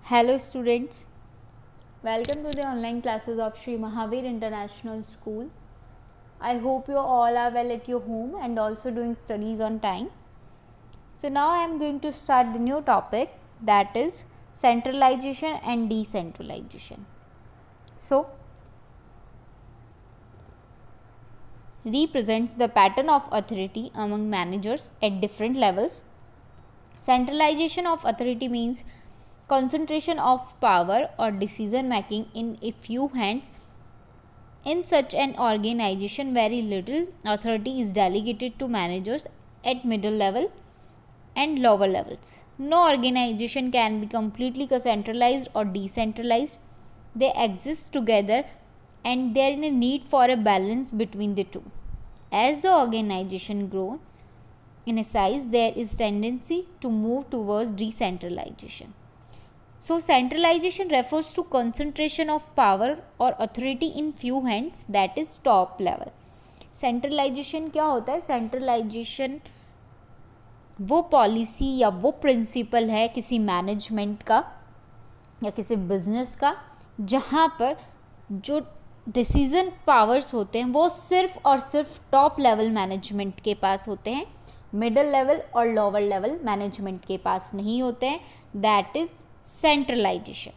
Hello students, welcome to the online classes of Sri Mahavir International School. I hope you all are well at your home and also doing studies on time. So now I am going to start the new topic, that is centralization and decentralization. So represents the pattern of authority among managers at different levels. Centralization of authority means concentration of power or decision making in a few hands. In such an organization, very little authority is delegated to managers at middle level and lower levels. No organization can be completely centralized or decentralized. They exist together and there is a need for a balance between the two. As the organization grows in a size, there is tendency to move towards decentralization. So centralization refers to concentration of power or authority in few hands, that is top level. Centralization क्या होता है? Centralization वो policy या वो principal है किसी management का या किसी बिजनेस का जहाँ पर जो डिसीजन पावर्स होते हैं वो सिर्फ और सिर्फ टॉप लेवल मैनेजमेंट के पास होते हैं, मिडल लेवल और लोअर लेवल मैनेजमेंट के पास नहीं होते हैं. That is centralization.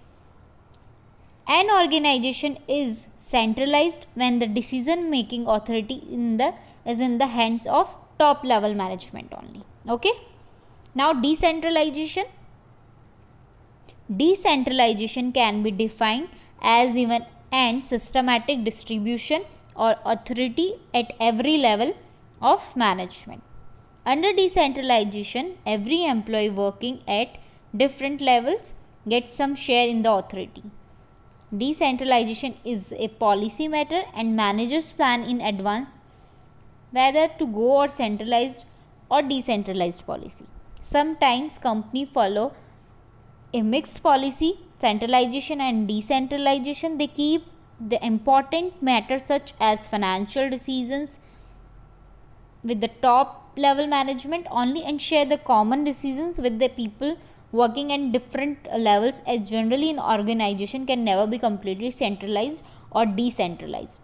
An organization is centralized when the decision making authority is in the hands of top level management only. Okay, now decentralization can be defined as even and systematic distribution or authority at every level of management. Under decentralization, every employee working at different levels gets some share in the authority. Decentralization is a policy matter and managers plan in advance whether to go or centralized or decentralized policy. Sometimes companies follow a mixed policy, centralization and decentralization. They keep the important matters such as financial decisions with the top level management only and share the common decisions with the people working at different levels, as generally an organization can never be completely centralized or decentralized.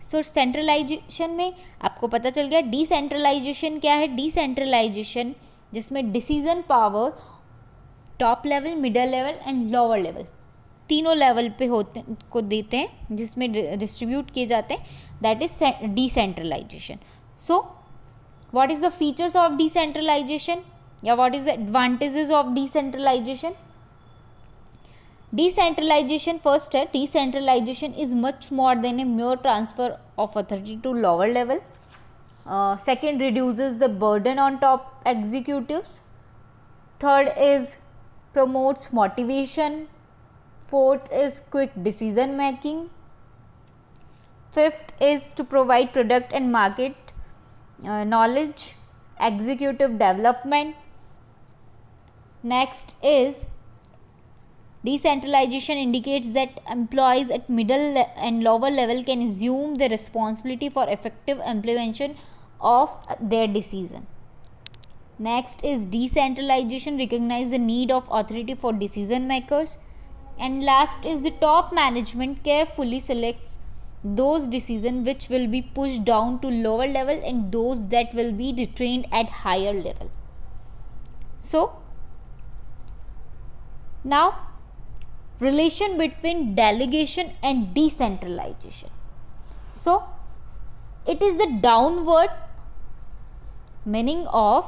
So centralization में आपको पता चल गया. Decentralisation क्या है? Decentralisation जिसमें decision power top level, middle level and lower level तीनों level पे होते को देते हैं, जिसमें डिस्ट्रीब्यूट किए जाते हैं. That is decentralisation. So what is the features of decentralization? What is the advantages of decentralization? Decentralization, first है, decentralization is much more than a mere transfer of authority to lower level. Second, reduces the burden on top executives. Third is promotes motivation. Fourth is quick decision making. Fifth is to provide product and market knowledge, executive development. Next is decentralization indicates that employees at middle and lower level can assume the responsibility for effective implementation of their decision. Next is decentralization recognize the need of authority for decision makers. And last is the top management carefully selects those decisions which will be pushed down to lower level and those that will be retained at higher level. So now relation between delegation and decentralization. So it is the downward meaning of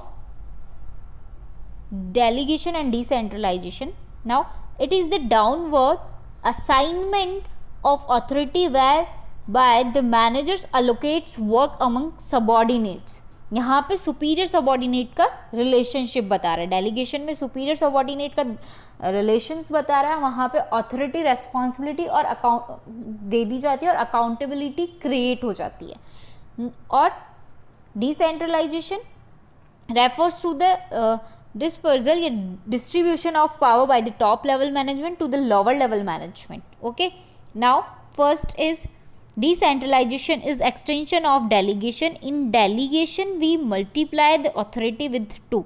delegation and decentralization. Now it is the downward assignment of authority whereby the managers allocates work among subordinates. यहाँ पे superior subordinate का relationship बता रहा है. Delegation में superior subordinate का relations बता रहा है, वहाँ पे ऑथोरिटी, रेस्पॉन्सिबिलिटी और अकाउंट दे दी जाती है और अकाउंटेबिलिटी क्रिएट हो जाती है. और decentralisation refers to the dispersal या distribution of power by the top level management to the lower level management. Okay, now first is decentralization is extension of delegation. In delegation we multiply the authority with 2.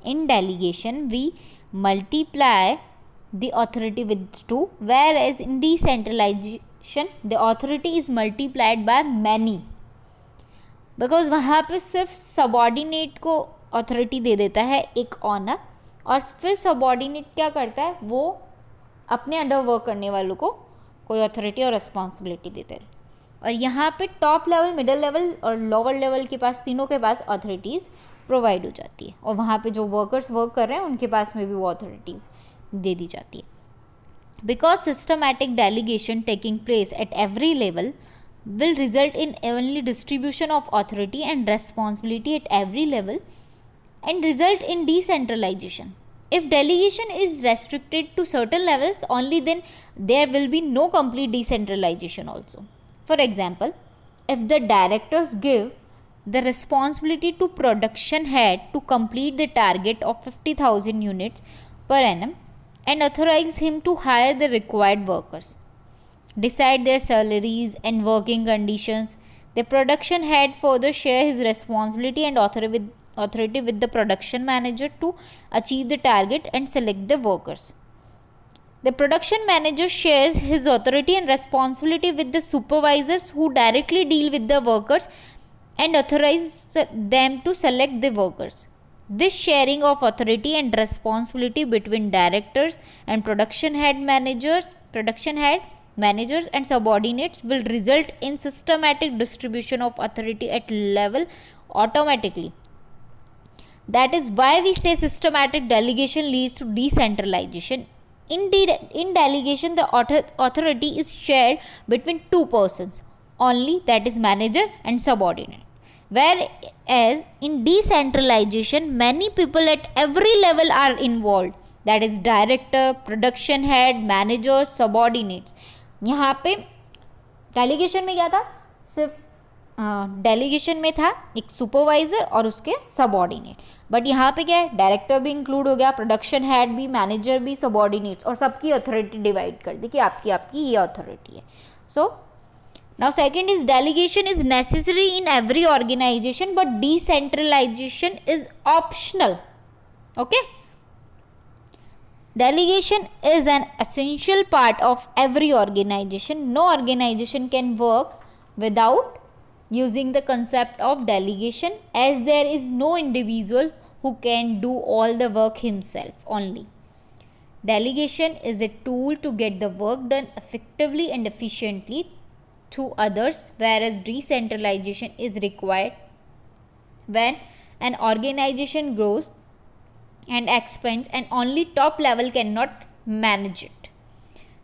In delegation we multiply the authority with 2, whereas in decentralization the authority is multiplied by many, because वहाँ पे सिर्फ subordinate को authority दे देता है एक honour, और फिर subordinate क्या करता है, वो अपने अंडर वर्क करने वालों को कोई अथॉरिटी और रिस्पॉन्सिबिलिटी देते हैं. और यहाँ पे टॉप लेवल, मिडिल लेवल और लोअर लेवल के पास, तीनों के पास अथॉरिटीज़ प्रोवाइड हो जाती है, और वहाँ पे जो वर्कर्स वर्क कर रहे हैं उनके पास में भी वो अथॉरिटीज़ दे दी जाती है. Because systematic delegation taking place at every level will result in evenly distribution of authority and responsibility at every level and result in decentralization. If delegation is restricted to certain levels, only then there will be no complete decentralization also. For example, if the directors give the responsibility to production head to complete the target of 50,000 units per annum and authorize him to hire the required workers, decide their salaries and working conditions, the production head further share his responsibility and authority with the production manager to achieve the target and select the workers. The production manager shares his authority and responsibility with the supervisors who directly deal with the workers and authorize them to select the workers. This sharing of authority and responsibility between directors and production managers and subordinates will result in systematic distribution of authority at level automatically. That is why we say systematic delegation leads to decentralization. In delegation, the authority is shared between two persons only, that is manager and subordinate. Whereas in decentralization, many people at every level are involved, that is director, production head, managers, subordinates. यहाँ पे delegation में क्या था, सिर्फ delegation में था एक supervisor और उसके सबऑर्डिनेट, बट यहाँ पे क्या है, डायरेक्टर भी इंक्लूड हो गया, प्रोडक्शन हेड भी, मैनेजर भी, सबऑर्डिनेट्स, और सबकी अथॉरिटी डिवाइड कर दी कि आपकी आपकी ये अथॉरिटी है. So now second is delegation is necessary in every organisation but decentralisation is optional. Okay, delegation is an essential part of every organization. No organization can work without using the concept of delegation, as there is no individual who can do all the work himself only. Delegation is a tool to get the work done effectively and efficiently through others, whereas decentralization is required when an organization grows and expands and only top level cannot manage it.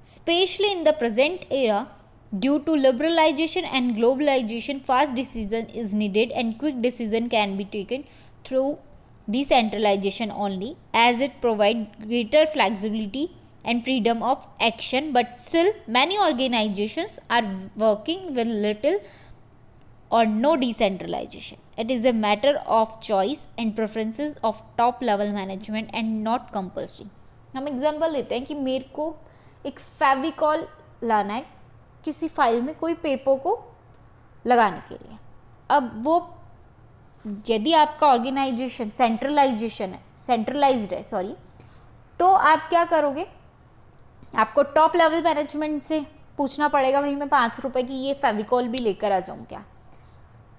Especially in the present era, due to liberalization and globalization, fast decision is needed and quick decision can be taken through decentralization only, as it provides greater flexibility and freedom of action. But still, many organizations are working with little or no decentralization. It is a matter of choice and preferences of top level management and not compulsory. हम example लेते हैं कि मेरे को एक फेविकॉल लाना है किसी फाइल में कोई पेपर को लगाने के लिए. अब वो यदि आपका ऑर्गेनाइजेशन सेंट्रलाइज्ड है तो आप क्या करोगे, आपको टॉप लेवल मैनेजमेंट से पूछना पड़ेगा, भाई मैं 5 रुपए की ये फेविकॉल भी लेकर आ जाऊँ क्या.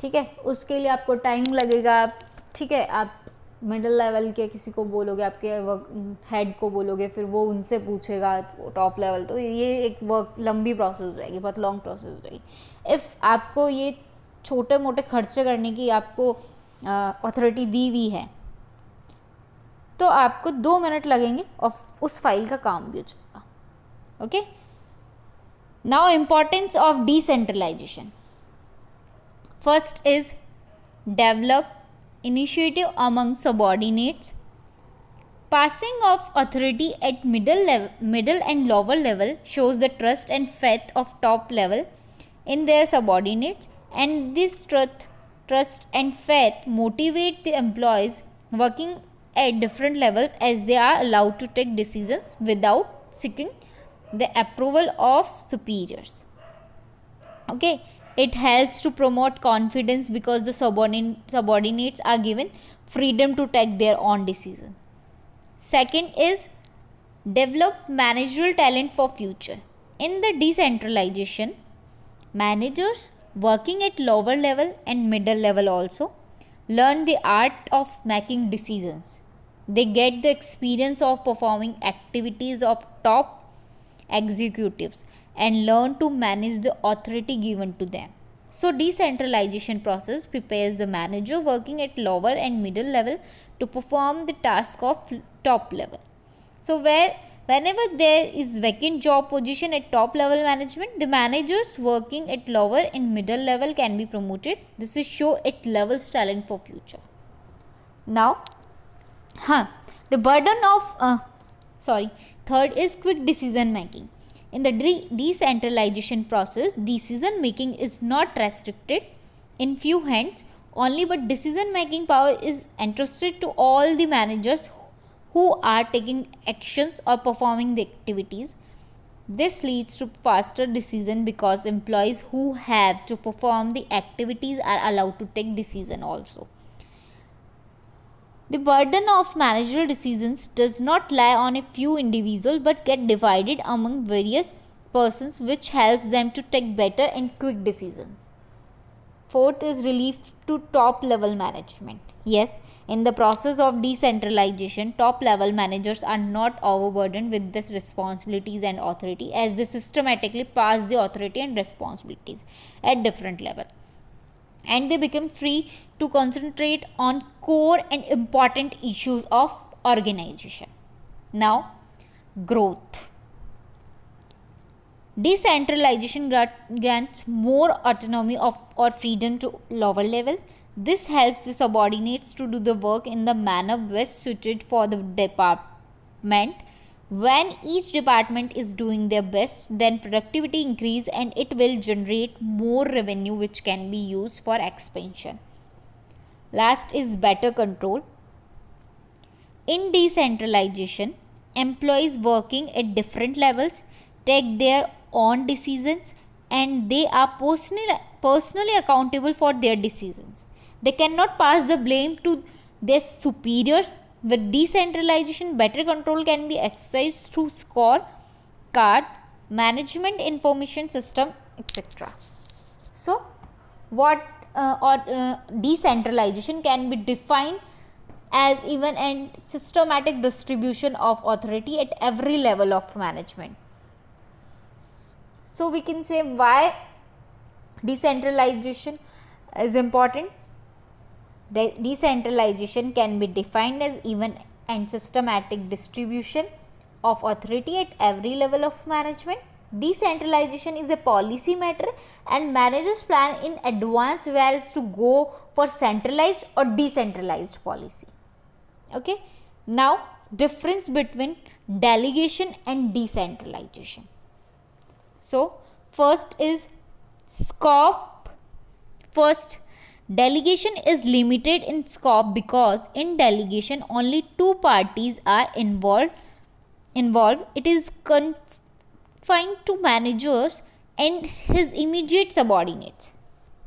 ठीक है, उसके लिए आपको टाइम लगेगा. ठीक है, आप मिडिल लेवल के किसी को बोलोगे, आपके हेड को बोलोगे, फिर वो उनसे पूछेगा टॉप लेवल, तो ये एक लंबी प्रोसेस हो जाएगी, बहुत लॉन्ग प्रोसेस हो जाएगी. इफ़ आपको ये छोटे मोटे खर्चे करने की आपको अथॉरिटी दी हुई है तो आपको 2 मिनट लगेंगे और उस फाइल का काम भी हो जाएगा. Okay, now importance of decentralisation. First is develop initiative among subordinates. Passing of authority at middle and lower level shows the trust and faith of top level in their subordinates, and this trust and faith motivate the employees working at different levels, as they are allowed to take decisions without seeking the approval of superiors. Okay, it helps to promote confidence because the subordinates are given freedom to take their own decision. Second is develop managerial talent for future. In the decentralization, managers working at lower level and middle level also learn the art of making decisions. They get the experience of performing activities of top executives and learn to manage the authority given to them. So decentralization process prepares the manager working at lower and middle level to perform the task of top level. So whenever there is vacant job position at top level management, the managers working at lower and middle level can be promoted. This is show it levels talent for future. Now, the burden of third is quick decision making. In the decentralization process, decision making is not restricted in few hands only, but decision making power is entrusted to all the managers who are taking actions or performing the activities. This leads to faster decision because employees who have to perform the activities are allowed to take decision also. The burden of managerial decisions does not lie on a few individuals but get divided among various persons, which helps them to take better and quick decisions. Fourth is relief to top level management. Yes, in the process of decentralization, top level managers are not overburdened with these responsibilities and authority, as they systematically pass the authority and responsibilities at different levels, and they become free to concentrate on core and important issues of organization. Now, growth. Decentralization grants more autonomy or freedom to lower level. This helps the subordinates to do the work in the manner best suited for the department. When each department is doing their best, then productivity increase and it will generate more revenue which can be used for expansion. Last is better control. In decentralization, employees working at different levels take their own decisions and they are personally accountable for their decisions. They cannot pass the blame to their superiors. With decentralization, better control can be exercised through score card, management information system, etc. So, decentralization can be defined as even and systematic distribution of authority at every level of management. So we can say why decentralization is important. Decentralization can be defined as even and systematic distribution of authority at every level of management. Decentralization is a policy matter and managers plan in advance where is to go for centralized or decentralized policy. Okay. Now, difference between delegation and decentralization. So, first is scope. First, delegation is limited in scope because in delegation only two parties are involved. It is confined to managers and his immediate subordinates.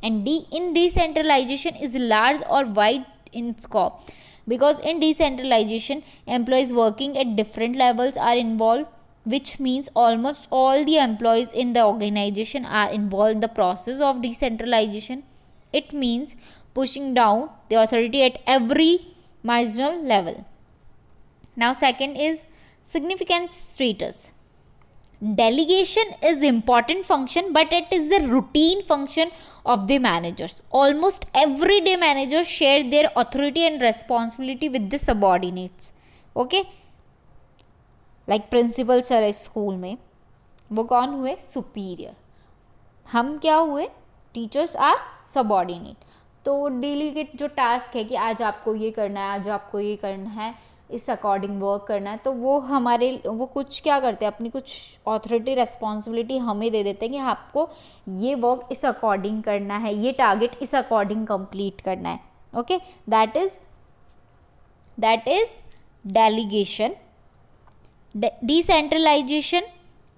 And in decentralization is large or wide in scope because in decentralization employees working at different levels are involved, which means almost all the employees in the organization are involved in the process of decentralization. It means pushing down the authority at every marginal level. Now, second is significance status. Delegation is important function, but it is the routine function of the managers. Almost everyday managers share their authority and responsibility with the subordinates. Okay, like principal sir है school में, वो कौन हुए? Superior. हम क्या हुए? Teachers are subordinate. तो daily के जो टास्क है कि आज आपको ये करना है, आज आपको ये करना है, इस अकॉर्डिंग वर्क करना है, तो वो कुछ क्या करते हैं, अपनी कुछ ऑथोरिटी रिस्पॉन्सिबिलिटी हमें दे देते हैं कि आपको ये वर्क इस अकॉर्डिंग करना है, ये टारगेट इस अकॉर्डिंग कंप्लीट करना है. Okay, that is delegation. Decentralization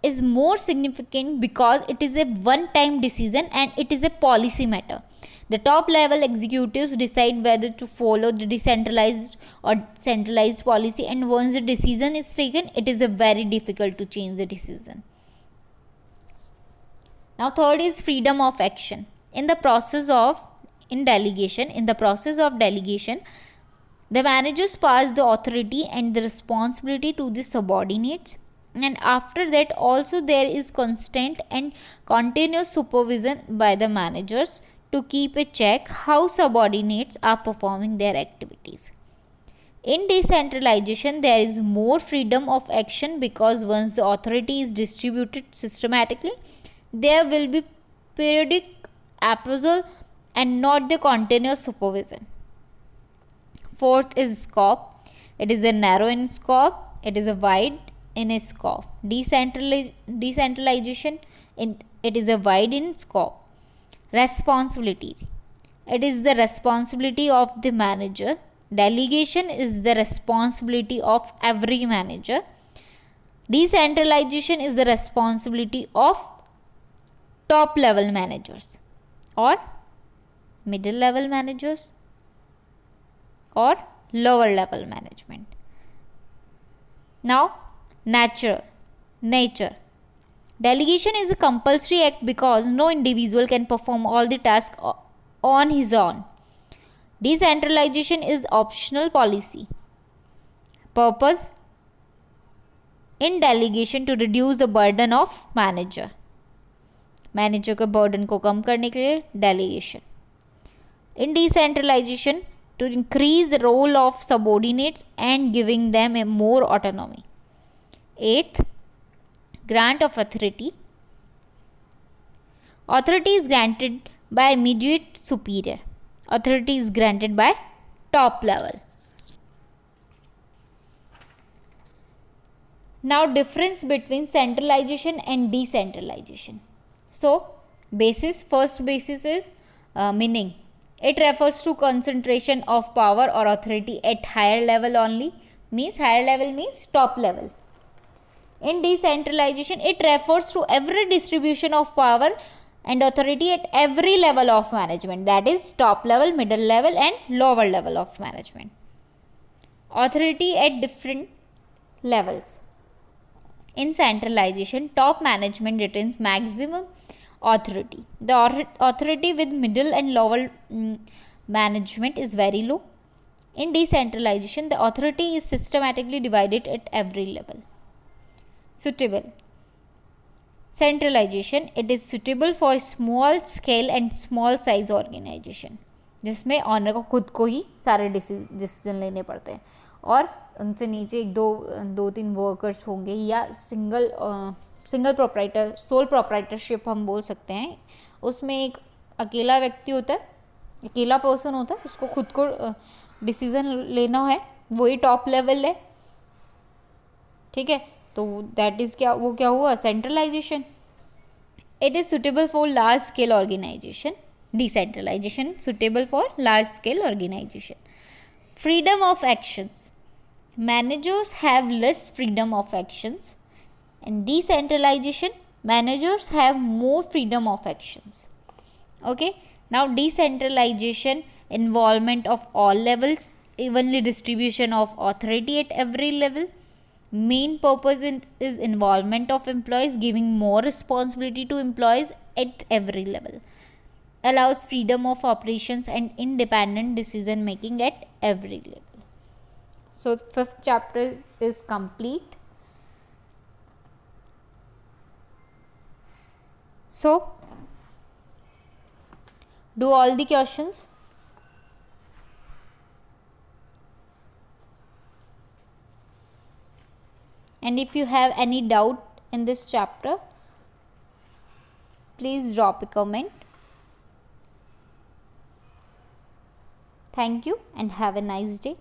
is more significant because it is a one-time decision and it is a policy matter. The top level executives decide whether to follow the decentralized or centralized policy, and once the decision is taken, it is a very difficult to change the decision. Now third is freedom of action. In the process of delegation, the managers pass the authority and the responsibility to the subordinates, and after that also there is constant and continuous supervision by the managers to keep a check how subordinates are performing their activities. In decentralization, there is more freedom of action because once the authority is distributed systematically, there will be periodic appraisal and not the continuous supervision. Fourth is scope. It is a narrow in scope, it is a wide in a scope. Decentralization, it is a wide in scope. Responsibility. It is the responsibility of the manager. Delegation is the responsibility of every manager. Decentralization is the responsibility of top level managers or middle level managers or lower level management. Now, nature. Delegation is a compulsory act because no individual can perform all the tasks on his own. Decentralization is optional policy. Purpose in delegation to reduce the burden of manager. Manager के burden को कम करने के लिए delegation. In decentralization, to increase the role of subordinates and giving them a more autonomy. Eighth, grant of authority. Authority is granted by immediate superior. Authority is granted by top level. Now, difference between centralization and decentralization. So, first basis is meaning. It refers to concentration of power or authority at higher level only. Higher level means top level. In decentralization, it refers to every distribution of power and authority at every level of management, that is top level, middle level and lower level of management. Authority at different levels. In centralization, top management retains maximum authority. The authority with middle and lower management is very low. In decentralization, the authority is systematically divided at every level. Suitable. Centralization, it is suitable for small scale and small size organization, जिसमें honour को खुद को ही सारे decision लेने पड़ते हैं और उनसे नीचे दो तीन वर्कर्स होंगे या सिंगल प्रोप्राइटर, सोल प्रोप्राइटरशिप हम बोल सकते हैं. उसमें एक अकेला व्यक्ति होता है, अकेला पर्सन होता है, उसको खुद को डिसीजन लेना है, वही टॉप लेवल है. ठीक है, तो दैट इज़ वो क्या हुआ, centralisation. It is suitable for large scale organisation. Decentralisation suitable for large scale organisation. Freedom of actions. Managers have less freedom of actions. In decentralization, managers have more freedom of actions. Okay, now decentralization, involvement of all levels, evenly distribution of authority at every level. Main purpose is involvement of employees, giving more responsibility to employees at every level. Allows freedom of operations and independent decision making at every level. So, fifth chapter is complete. So, do all the questions. And if you have any doubt in this chapter, please drop a comment. Thank you and have a nice day.